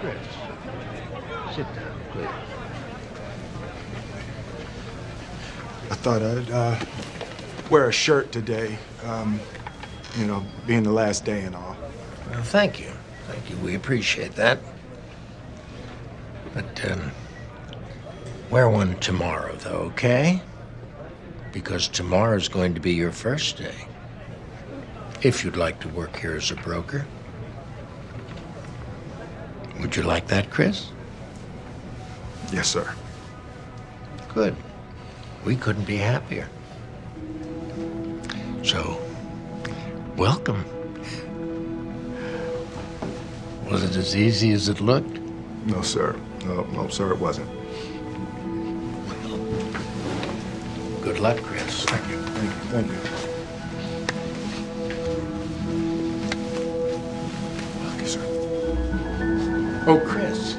Chris, sit down, please. I thought I'd wear a shirt today, being the last day and all. Well, thank you. Thank you. We appreciate that. But, wear one tomorrow, though, okay? Because tomorrow's going to be your first day. If you'd like to work here as a broker. Would you like that, Chris? Yes, sir. Good. We couldn't be happier. So, welcome. Was it as easy as it looked? No, sir. No, sir, it wasn't. Well, good luck, Chris. Thank you. Thank you. Okay, sir. Oh, Chris.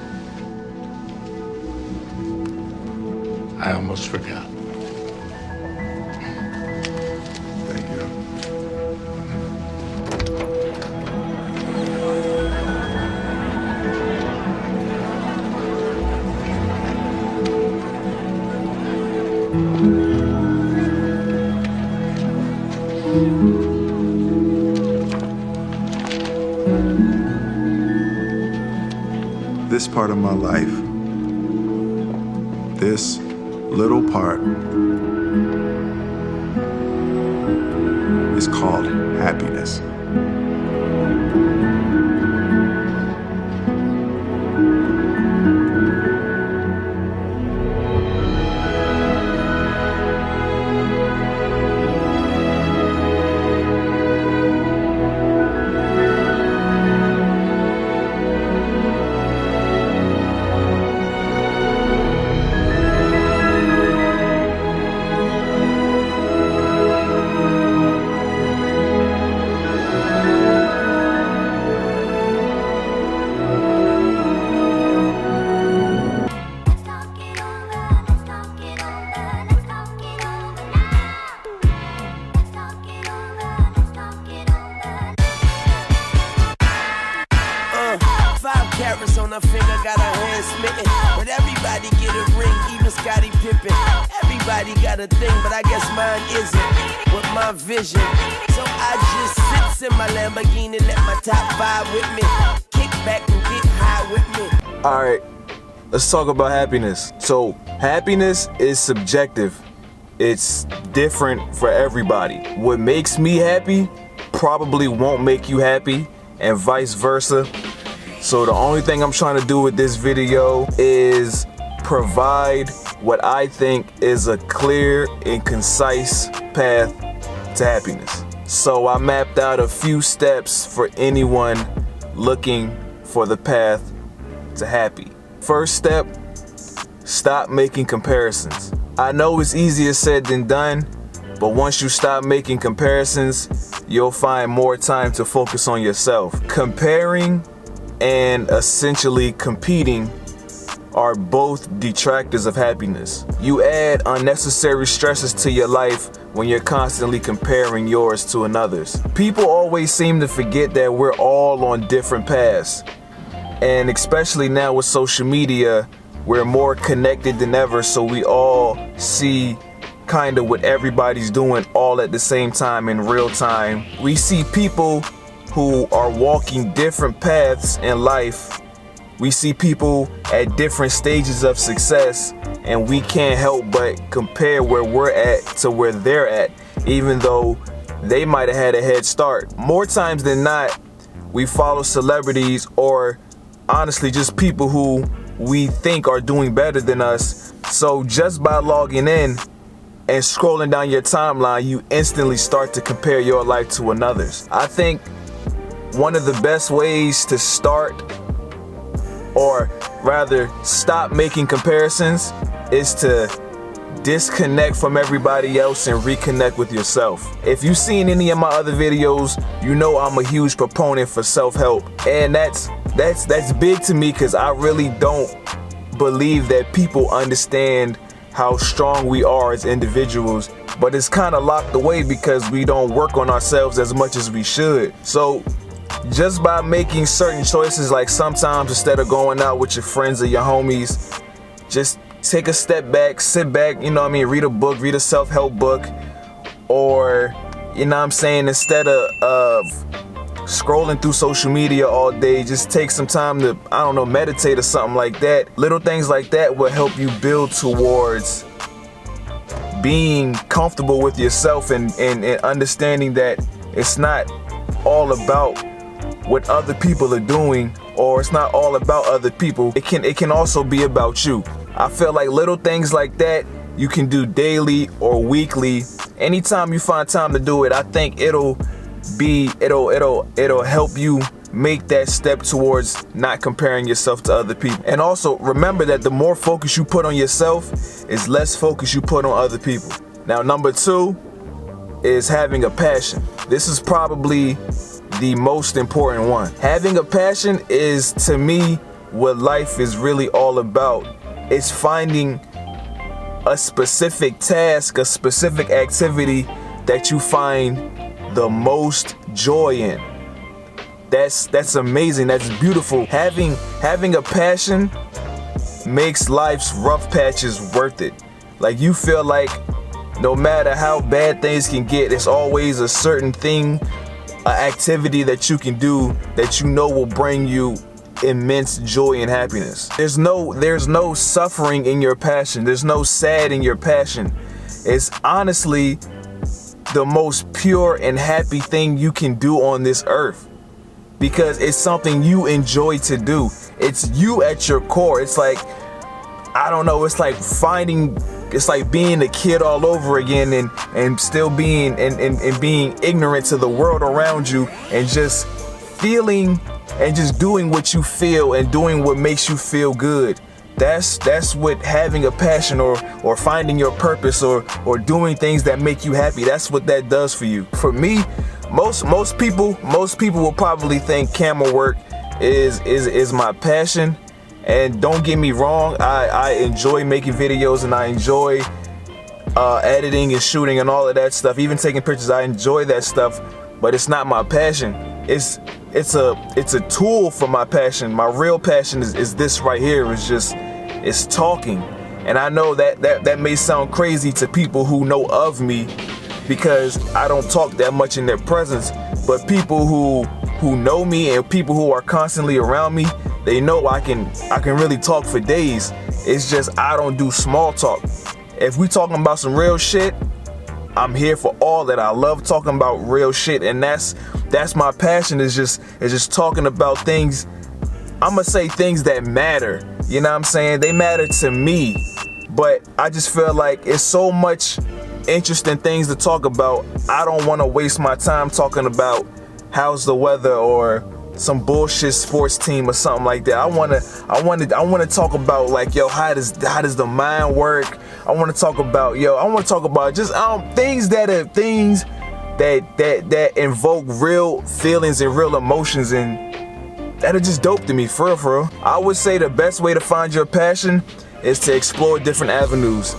I almost forgot. Thank you. This part of my life, this little part, is called happiness. On her finger, got her hand smitten. But everybody get a ring, even Scottie Pippen. Everybody got a thing, but I guess mine isn't. With my vision, so I just sits in my Lamborghini, let my top 5 with me. Kick back and get high with me. Alright, let's talk about happiness. So, happiness is subjective. It's different for everybody. What makes me happy probably won't make you happy, and vice versa. So the only thing I'm trying to do with this video is provide what I think is a clear and concise path to happiness. So I mapped out a few steps for anyone looking for the path to happy. First step, stop making comparisons. I know it's easier said than done, but once you stop making comparisons, you'll find more time to focus on yourself. Comparing and essentially competing are both detractors of happiness. You add unnecessary stresses to your life when you're constantly comparing yours to another's. People always seem to forget that we're all on different paths. And especially now with social media, we're more connected than ever, so we all see kind of what everybody's doing all at the same time in real time. We see people who are walking different paths in life. We see people at different stages of success, and we can't help but compare where we're at to where they're at, even though they might have had a head start. More times than not, we follow celebrities or honestly just people who we think are doing better than us. So just by logging in and scrolling down your timeline, you instantly start to compare your life to another's. I think one of the best ways to start, or rather stop making comparisons, is to disconnect from everybody else and reconnect with yourself. If you've seen any of my other videos, you know I'm a huge proponent for self-help, and that's big to me because I really don't believe that people understand how strong we are as individuals, but it's kind of locked away because we don't work on ourselves as much as we should. So just by making certain choices, like sometimes instead of going out with your friends or your homies, just take a step back, sit back, you know what I mean, read a book, read a self-help book, or, you know what I'm saying, instead of scrolling through social media all day, just take some time to, I don't know, meditate or something like that. Little things like that will help you build towards being comfortable with yourself and understanding that it's not all about what other people are doing, or it's not all about other people. It can also be about you. I feel like little things like that you can do daily or weekly. Anytime you find time to do it, I think it'll help you make that step towards not comparing yourself to other people. And also remember that the more focus you put on yourself is less focus you put on other people. Now, number 2 is having a passion. This is probably the most important one. Having a passion is, to me, what life is really all about. It's finding a specific task, a specific activity that you find the most joy in. That's amazing. That's beautiful. Having a passion makes life's rough patches worth it. Like, you feel like no matter how bad things can get, there's always a certain thing, an activity that you can do that you know will bring you immense joy and happiness. There's no suffering in your passion. There's no sad in your passion. It's honestly the most pure and happy thing you can do on this earth, because it's something you enjoy to do. It's you at your core. It's like, I don't know, it's like being a kid all over again, and still being and being ignorant to the world around you, and just feeling and just doing what you feel and doing what makes you feel good. That's what having a passion or finding your purpose or doing things that make you happy, that's what that does for you. For me, most people will probably think camera work is my passion. And don't get me wrong, I enjoy making videos, and I enjoy editing and shooting and all of that stuff, even taking pictures. I enjoy that stuff, but it's not my passion. It's a tool for my passion. My real passion is this right here. It's talking. And I know that may sound crazy to people who know of me, because I don't talk that much in their presence. But people who know me and people who are constantly around me, they know I can really talk for days. It's just I don't do small talk. If we talking about some real shit, I'm here for all that. I love talking about real shit, and that's my passion, is just talking about things. I'm gonna say things that matter. You know what I'm saying? They matter to me, but I just feel like it's so much interesting things to talk about. I don't want to waste my time talking about how's the weather or some bullshit sports team or something like that. I want to talk about, like, yo, how does the mind work? I want to talk about just things that invoke real feelings and real emotions, and that are just dope to me, for real. I would say the best way to find your passion is to explore different avenues.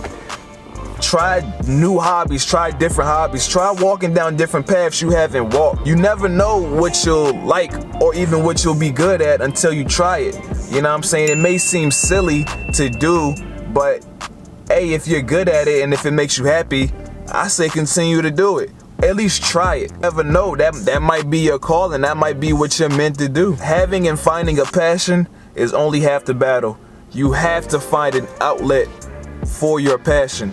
Try new hobbies, try different hobbies, try walking down different paths you haven't walked. You never know what you'll like or even what you'll be good at until you try it. You know what I'm saying? It may seem silly to do, but hey, if you're good at it and if it makes you happy, I say continue to do it. At least try it. You never know, that might be your call, and that might be what you're meant to do. Having and finding a passion is only half the battle. You have to find an outlet for your passion.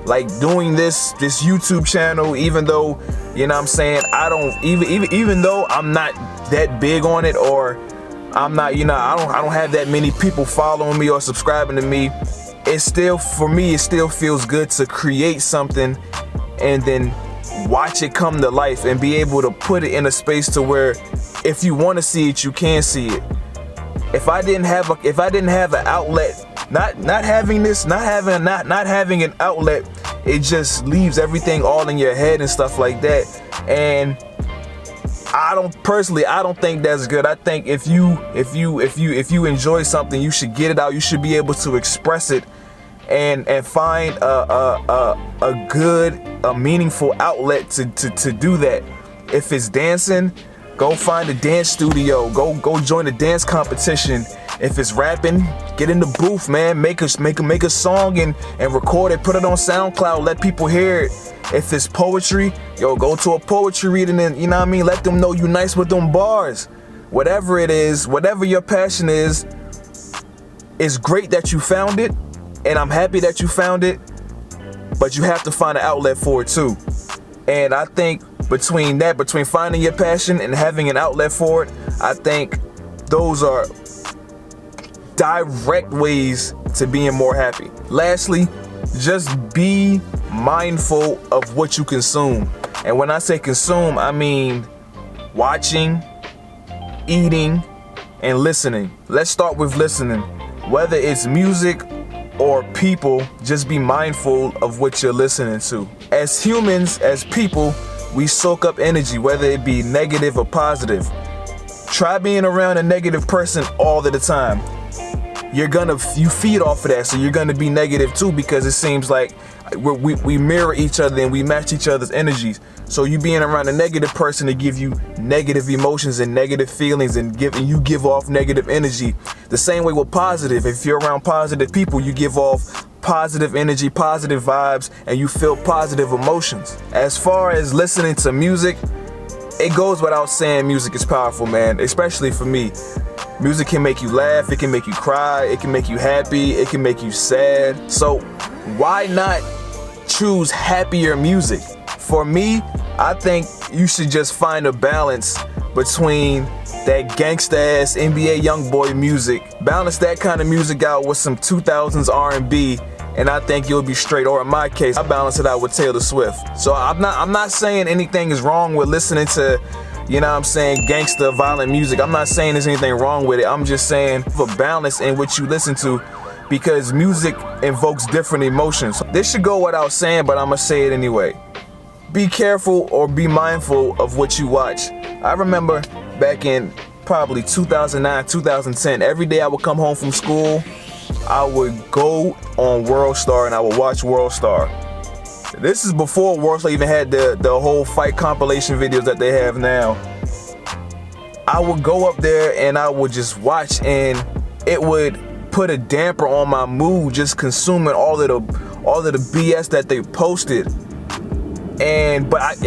Like doing this YouTube channel, even though, you know what I'm saying, I don't even though I'm not that big on it, or I'm not, you know, I don't have that many people following me or subscribing to me, it still, for me, it still feels good to create something and then watch it come to life and be able to put it in a space to where if you want to see it, you can see it. If I didn't have an outlet, not having an outlet, it just leaves everything all in your head and stuff like that. And I don't think that's good. I think if you enjoy something, you should get it out. You should be able to express it and find a good, meaningful outlet to do that. If it's dancing, Go find a dance studio. Go join a dance competition. If it's rapping, get in the booth, man. Make a song and record it. Put it on SoundCloud. Let people hear it. If it's poetry, yo, go to a poetry reading and, you know what I mean? Let them know you nice with them bars. Whatever it is, whatever your passion is, it's great that you found it, and I'm happy that you found it, but you have to find an outlet for it too. And I think between finding your passion and having an outlet for it, I think those are direct ways to being more happy. Lastly, just be mindful of what you consume. And when I say consume, I mean watching, eating, and listening. Let's start with listening. Whether it's music or people, just be mindful of what you're listening to. As humans, as people, we soak up energy, whether it be negative or positive. Try being around a negative person all of the time. You feed off of that, so you're gonna be negative too, because it seems like we mirror each other and we match each other's energies. So you being around a negative person to give you negative emotions and negative feelings and you give off negative energy. The same way with positive. If you're around positive people, you give off positive energy, positive vibes, and you feel positive emotions. As far as listening to music, it goes without saying music is powerful, man, especially for me. Music can make you laugh, it can make you cry, it can make you happy, it can make you sad. So why not choose happier music? For me, I think you should just find a balance between that gangsta ass NBA YoungBoy music. Balance that kind of music out with some 2000s R&B, and I think you'll be straight. Or in my case, I balance it out with Taylor Swift. So I'm not saying anything is wrong with listening to, you know what I'm saying, gangsta, violent music. I'm not saying there's anything wrong with it. I'm just saying for balance in what you listen to, because music invokes different emotions. This should go without saying, but I'm gonna say it anyway. Be careful or be mindful of what you watch. I remember back in probably 2009, 2010, every day I would come home from school, I would go on World Star and I would watch World Star. This is before World Star even had the whole fight compilation videos that they have now. I would go up there and I would just watch, and it would put a damper on my mood just consuming all of the BS that they posted. But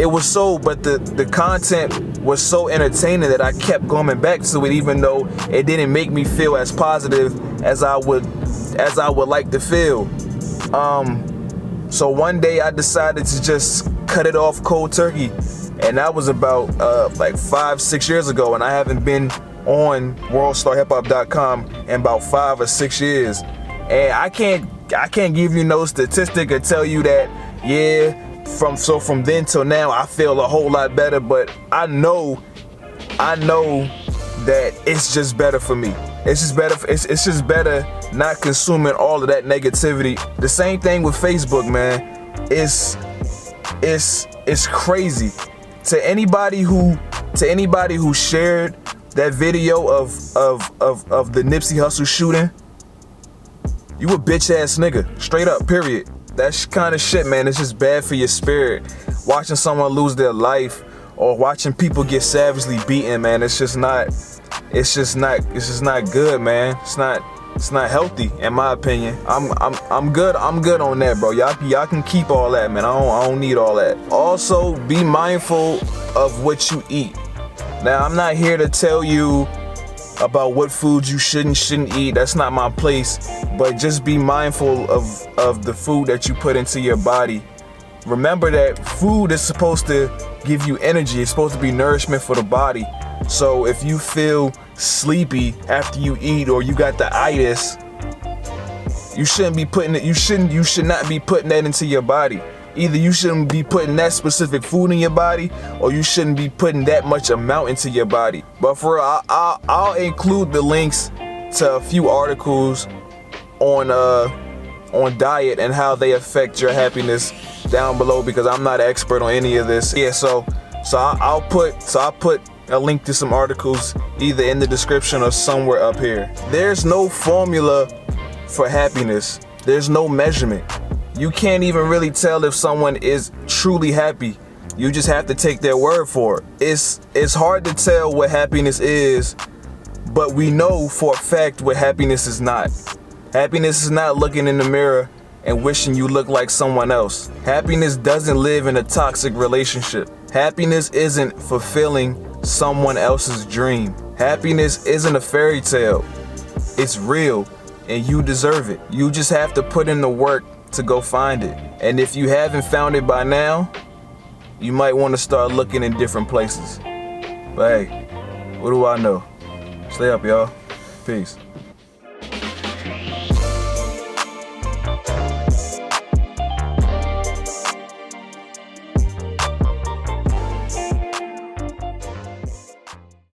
the content was so entertaining that I kept going back to it, even though it didn't make me feel as positive as I would like to feel. So one day I decided to just cut it off cold turkey, and that was about like 5-6 years ago, and I haven't been on worldstarhiphop.com in about 5 or 6 years. And I can't give you no statistic or tell you that, yeah, from then till now I feel a whole lot better, but I know that it's just better for me. It's just better not consuming all of that negativity. The same thing with Facebook, man. It's crazy. To anybody who shared that video of the Nipsey Hussle shooting, you a bitch ass nigga, straight up, period. That kind of shit, man, it's just bad for your spirit. Watching someone lose their life or watching people get savagely beaten, man, it's just not good, man. It's not healthy, in my opinion. I'm good on that, bro. Y'all can keep all that, man. I don't need all that. Also, be mindful of what you eat. Now, I'm not here to tell you about what foods you shouldn't eat. That's not my place. But just be mindful of the food that you put into your body. Remember that food is supposed to give you energy. It's supposed to be nourishment for the body. So if you feel sleepy after you eat, or you got the itis, you should not be putting that into your body. Either you shouldn't be putting that specific food in your body, or you shouldn't be putting that much amount into your body. But for real, I'll include the links to a few articles on diet and how they affect your happiness down below, because I'm not an expert on any of this. Yeah, so I'll put a link to some articles either in the description or somewhere up here. There's no formula for happiness. There's no measurement. You can't even really tell if someone is truly happy. You just have to take their word for it. It's hard to tell what happiness is, but we know for a fact what happiness is not. Happiness is not looking in the mirror and wishing you look like someone else. Happiness doesn't live in a toxic relationship. Happiness isn't fulfilling someone else's dream. Happiness isn't a fairy tale. It's real, and you deserve it. You just have to put in the work to go find it. And if you haven't found it by now, you might want to start looking in different places. But hey, what do I know? Stay up, y'all. Peace.